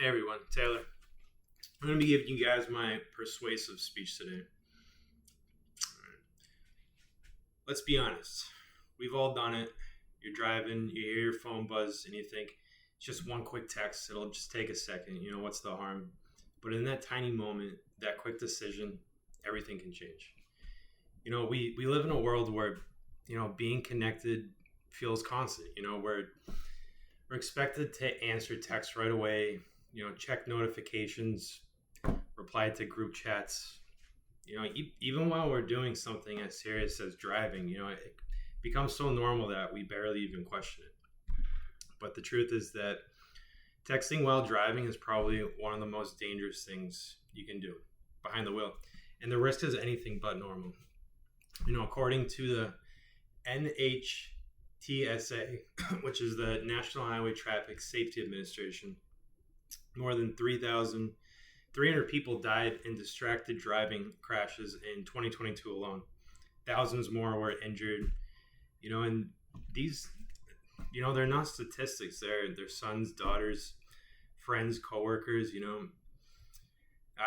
Hey everyone, Taylor. I'm going to be giving you guys my persuasive speech today. Let's be honest. We've all done it. You're driving, you hear your phone buzz, and you think it's just one quick text. It'll just take a second. What's the harm? But in that tiny moment, that quick decision, everything can change. We live in a world where, being connected feels constant. We're expected to answer texts right away, check notifications, reply to group chats. Even while we're doing something as serious as driving, it becomes so normal that we barely even question it. But the truth is that texting while driving is probably one of the most dangerous things you can do behind the wheel. And the risk is anything but normal. According to the NHTSA, which is the National Highway Traffic Safety Administration, more than 3,300 people died in distracted driving crashes in 2022 alone. Thousands more were injured. And these, they're not statistics. They're their sons, daughters, friends, coworkers.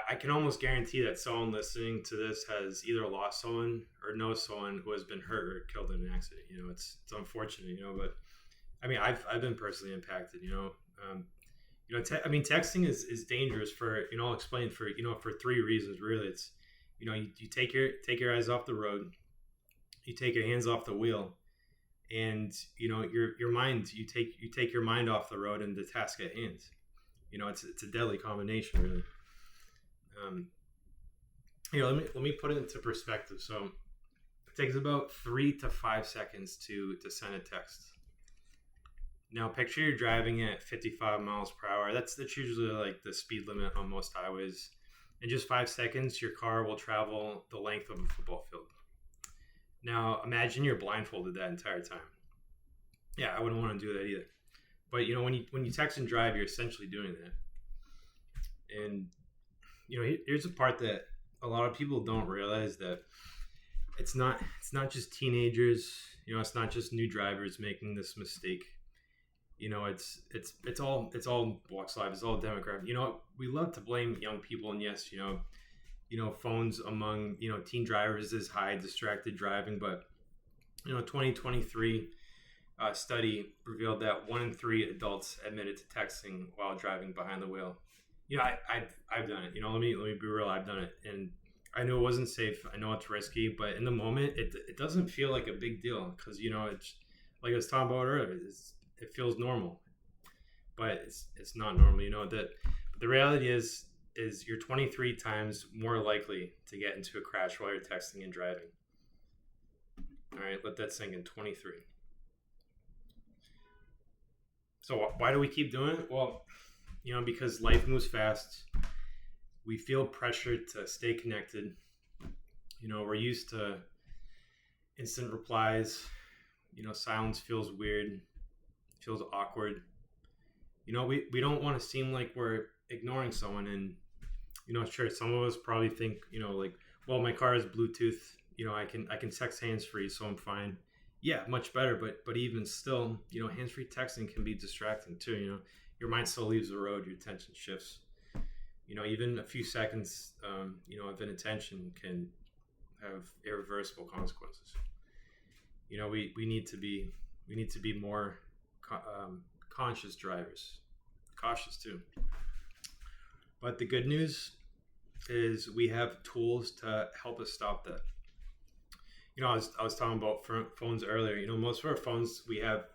I can almost guarantee that someone listening to this has either lost someone or knows someone who has been hurt or killed in an accident. It's unfortunate, but I mean, I've been personally impacted. Texting is dangerous for, I'll explain for three reasons really. It's, you take your eyes off the road, you take your hands off the wheel, and your mind, you take your mind off the road and the task at hand. It's a deadly combination really. Let me put it into perspective. So it takes about 3 to 5 seconds to send a text. Now picture you're driving at 55 miles per hour. That's usually like the speed limit on most highways. In just 5 seconds, your car will travel the length of a football field. Now imagine you're blindfolded that entire time. Yeah, I wouldn't want to do that either. But when you text and drive, you're essentially doing that. And here's a part that a lot of people don't realize, that it's not just teenagers, it's not just new drivers making this mistake. It's all walks of life, it's all demographic. We love to blame young people, and yes, phones among teen drivers is high, distracted driving, but 2023 study revealed that 1 in 3 adults admitted to texting while driving behind the wheel. I've done it. Let me be real. I've done it, and I know it wasn't safe. I know it's risky, but in the moment, it doesn't feel like a big deal because it's like I was talking about earlier. It feels normal, but it's not normal. That the reality is you're 23 times more likely to get into a crash while you're texting and driving. All right, let that sink in. 23. So why do we keep doing it? Well, because life moves fast. We feel pressured to stay connected. We're used to instant replies. Silence feels weird, feels awkward. We don't want to seem like we're ignoring someone. And, sure, some of us probably think, well, my car is Bluetooth. I can text hands-free, so I'm fine. Yeah, much better. But even still, hands-free texting can be distracting too. Your mind still leaves the road, your attention shifts. Even a few seconds, of inattention can have irreversible consequences. We need to be more conscious drivers, cautious too. But the good news is we have tools to help us stop that. I was talking about phones earlier. Most of our phones, we have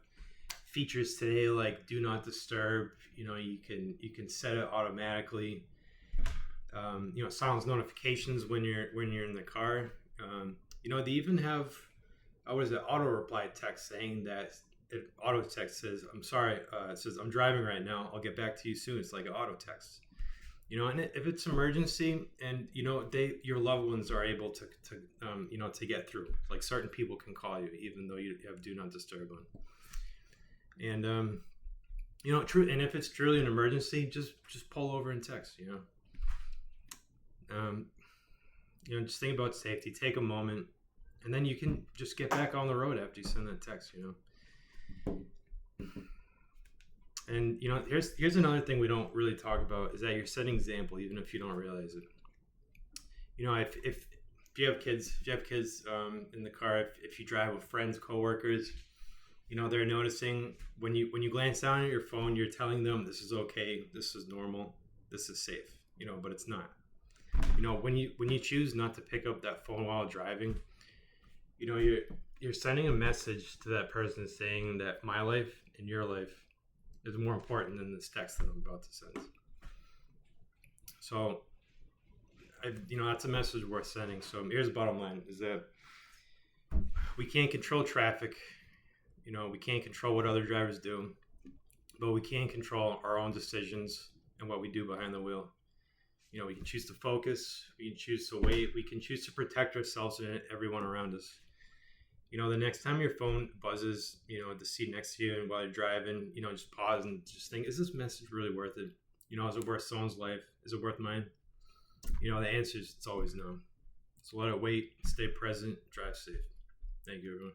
features today like do not disturb. You can set it automatically. Silence notifications when you're in the car. They even have auto reply text saying that auto text says, I'm sorry, it says I'm driving right now, I'll get back to you soon. It's like an auto text. And if it's emergency and your loved ones are able to get through, like certain people can call you even though you have do not disturb on. And true. And if it's truly an emergency, just pull over and text. Just think about safety. Take a moment, and then you can just get back on the road after you send that text. And here's another thing we don't really talk about is that you're setting example, even if you don't realize it. If you have kids, in the car, if you drive with friends, coworkers, they're noticing when you glance down at your phone, you're telling them this is okay, this is normal, this is safe. But it's not. When you choose not to pick up that phone while driving, you're sending a message to that person saying that my life and your life is more important than this text that I'm about to send. So, that's a message worth sending. So here's the bottom line: is that we can't control traffic. We can't control what other drivers do, but we can control our own decisions and what we do behind the wheel. We can choose to focus. We can choose to wait. We can choose to protect ourselves and everyone around us. The next time your phone buzzes, the seat next to you and while you're driving, just pause and just think, is this message really worth it? Is it worth someone's life? Is it worth mine? The answer is it's always no. So let it wait, stay present, drive safe. Thank you, everyone.